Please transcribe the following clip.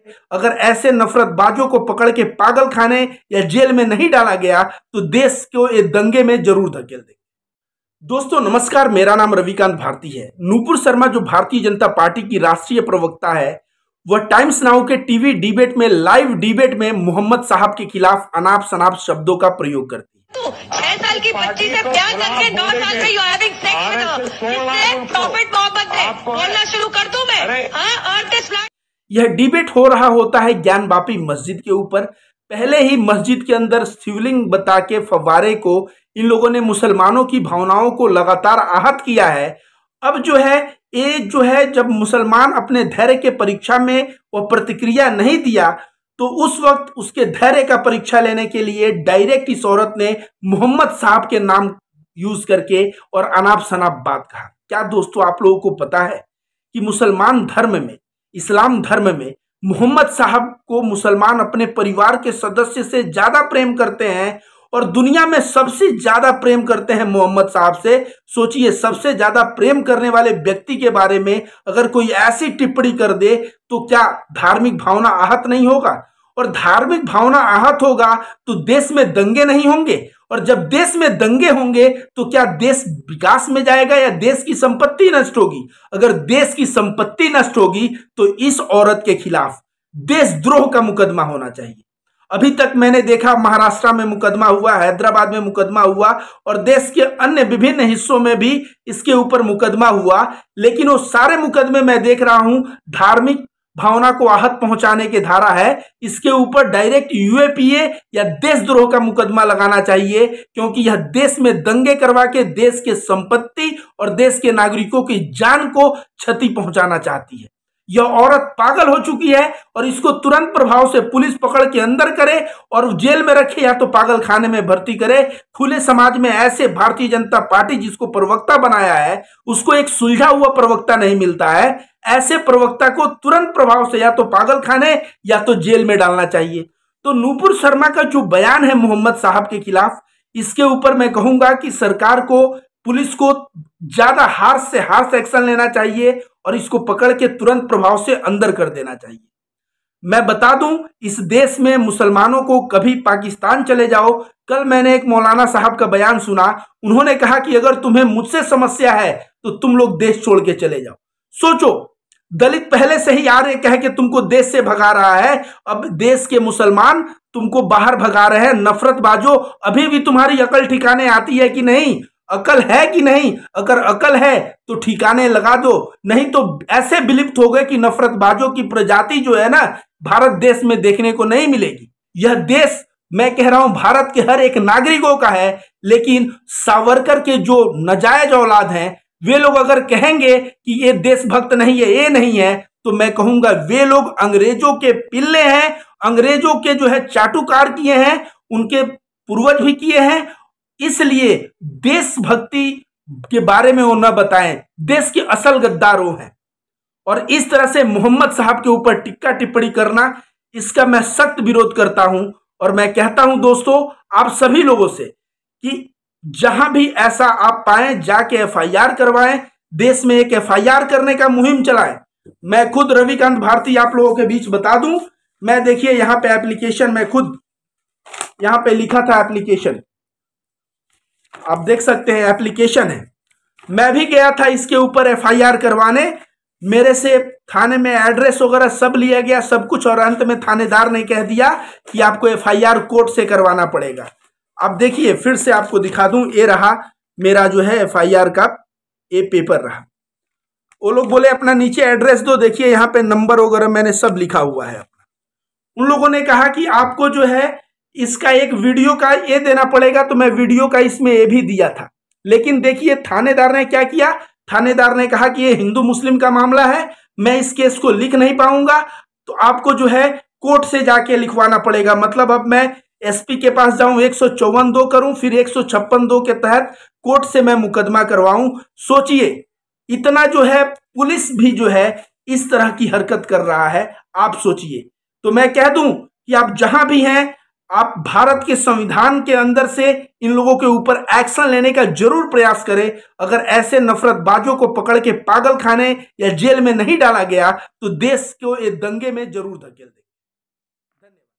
अगर ऐसे नफरतबाजों को पकड़ के पागल खाने या जेल में नहीं डाला गया तो देश को ये दंगे में जरूर धकेल देंगे। दोस्तों नमस्कार, मेरा नाम रविकांत भारती है। नूपुर शर्मा जो भारतीय जनता पार्टी की राष्ट्रीय प्रवक्ता है, वह टाइम्स नाउ के टीवी डिबेट में, लाइव डिबेट में मोहम्मद साहब के खिलाफ अनाप शनाप शब्दों का प्रयोग करती है। 6 साल की बच्ची से प्यार करके 9 साल में you having sex with prophet Mohammed ने बोलना शुरू कर दूं मैं। Earth is flat. यह डिबेट हो रहा होता है ज्ञान वापी मस्जिद के ऊपर। पहले ही मस्जिद के अंदर शिवलिंग बता के फव्वारे को इन लोगों ने मुसलमानों की भावनाओं को लगातार आहत किया है। अब जो है जब मुसलमान अपने धैर्य के परीक्षा में वह प्रतिक्रिया नहीं दिया तो उस वक्त उसके धैर्य का परीक्षा लेने के लिए डायरेक्ट इस औरत ने मोहम्मद साहब के नाम यूज करके और अनाप शनाप बात कहा। क्या दोस्तों आप लोगों को पता है कि मुसलमान धर्म में, इस्लाम धर्म में मोहम्मद साहब को मुसलमान अपने परिवार के सदस्य से ज्यादा प्रेम करते हैं और दुनिया में सबसे ज्यादा प्रेम करते हैं मोहम्मद साहब से। सोचिए, सबसे ज्यादा प्रेम करने वाले व्यक्ति के बारे में अगर कोई ऐसी टिप्पणी कर दे तो क्या धार्मिक भावना आहत नहीं होगा? और धार्मिक भावना आहत होगा तो देश में दंगे नहीं होंगे, और जब देश में दंगे होंगे तो क्या देश विकास में जाएगा या देश की संपत्ति नष्ट होगी? अगर देश की संपत्ति नष्ट होगी तो इस औरत के खिलाफ देशद्रोह का मुकदमा होना चाहिए। अभी तक मैंने देखा महाराष्ट्र में मुकदमा हुआ, हैदराबाद में मुकदमा हुआ और देश के अन्य विभिन्न हिस्सों में भी इसके ऊपर मुकदमा हुआ, लेकिन वो सारे मुकदमे मैं देख रहा हूं धार्मिक भावना को आहत पहुंचाने के धारा है। इसके ऊपर डायरेक्ट यूएपीए या देशद्रोह का मुकदमा लगाना चाहिए, क्योंकि यह देश में दंगे करवा के देश के संपत्ति और देश के नागरिकों की जान को क्षति पहुंचाना चाहती है। यह औरत पागल हो चुकी है और इसको तुरंत प्रभाव से पुलिस पकड़ के अंदर करे और जेल में रखे या तो पागल खाने में भर्ती करे। खुले समाज में ऐसे भारतीय जनता पार्टी जिसको प्रवक्ता बनाया है उसको एक सुलझा हुआ प्रवक्ता नहीं मिलता है। ऐसे प्रवक्ता को तुरंत प्रभाव से या तो पागल खाने या तो जेल में डालना चाहिए। तो नूपुर शर्मा का जो बयान है मोहम्मद साहब के खिलाफ, इसके ऊपर मैं कहूंगा कि सरकार को, पुलिस को ज्यादा हार्श से हार्श एक्शन लेना चाहिए और इसको पकड़ के तुरंत प्रभाव से अंदर कर देना चाहिए। मैं बता दूं, इस देश में मुसलमानों को कभी पाकिस्तान चले जाओ। कल मैंने एक मौलाना साहब का बयान सुना, उन्होंने कहा कि अगर तुम्हें मुझसे समस्या है तो तुम लोग देश छोड़ के चले जाओ। सोचो, दलित पहले से ही आ रहे कह के तुमको देश से भगा रहा है, अब देश के मुसलमान तुमको बाहर भगा रहे हैं। नफरतबाजों, अभी भी तुम्हारी अकल ठिकाने आती है कि नहीं? अकल है कि नहीं? अगर अकल है तो ठिकाने लगा दो, नहीं तो ऐसे विलुप्त हो गए कि नफरतबाजों की प्रजाति जो है ना, भारत देश में देखने को नहीं मिलेगी। यह देश, मैं कह रहा हूं, भारत के हर एक नागरिकों का है, लेकिन सावरकर के जो नाजायज औलाद हैं वे लोग अगर कहेंगे कि ये देशभक्त नहीं है, ये नहीं है, तो मैं कहूंगा वे लोग अंग्रेजों के पिल्ले हैं, अंग्रेजों के जो है चाटुकार किए हैं, उनके पूर्वज भी किए हैं। इसलिए देशभक्ति के बारे में वो न बताएं, देश के असल गद्दार वो हैं। और इस तरह से मोहम्मद साहब के ऊपर टिक्का टिप्पणी करना, इसका मैं सख्त विरोध करता हूं। और मैं कहता हूं दोस्तों आप सभी लोगों से कि जहां भी ऐसा आप पाएं जाके एफआईआर करवाएं, देश में एक एफआईआर करने का मुहिम चलाएं। मैं खुद रविकांत भारती आप लोगों के बीच बता दूं, मैं देखिए यहां पे एप्लीकेशन, मैं खुद यहां पे लिखा था एप्लीकेशन, आप देख सकते हैं एप्लीकेशन है। मैं भी गया था इसके ऊपर एफआईआर करवाने, मेरे से थाने में एड्रेस वगैरह सब लिया गया, सब कुछ, और अंत में थानेदार ने कह दिया कि आपको एफआईआर कोर्ट से करवाना पड़ेगा। अब देखिए फिर से आपको दिखा दूं, ये रहा मेरा जो है एफआईआर का ये पेपर रहा। वो लोग बोले अपना नीचे एड्रेस दो, देखिए यहाँ पे नंबर वगैरह मैंने सब लिखा हुआ है अपना। उन लोगों ने कहा कि आपको जो है इसका एक वीडियो का ये देना पड़ेगा, तो मैं वीडियो का इसमें ये भी दिया था। लेकिन देखिए थानेदार ने क्या किया, थानेदार ने कहा कि ये हिंदू मुस्लिम का मामला है, मैं इस केस को लिख नहीं पाऊंगा, तो आपको जो है कोर्ट से जाके लिखवाना पड़ेगा। मतलब अब मैं एसपी के पास जाऊं, 154(2) करूं, फिर 156(2) के तहत कोर्ट से मैं मुकदमा करवाऊं। सोचिए, इतना जो है पुलिस भी जो है इस तरह की हरकत कर रहा है, आप सोचिए। तो मैं कह दूं कि आप जहां भी हैं आप भारत के संविधान के अंदर से इन लोगों के ऊपर एक्शन लेने का जरूर प्रयास करें। अगर ऐसे नफरतबाजों को पकड़ के पागल खाने या जेल में नहीं डाला गया तो देश को ये दंगे में जरूर धकेल दें। धन्यवाद।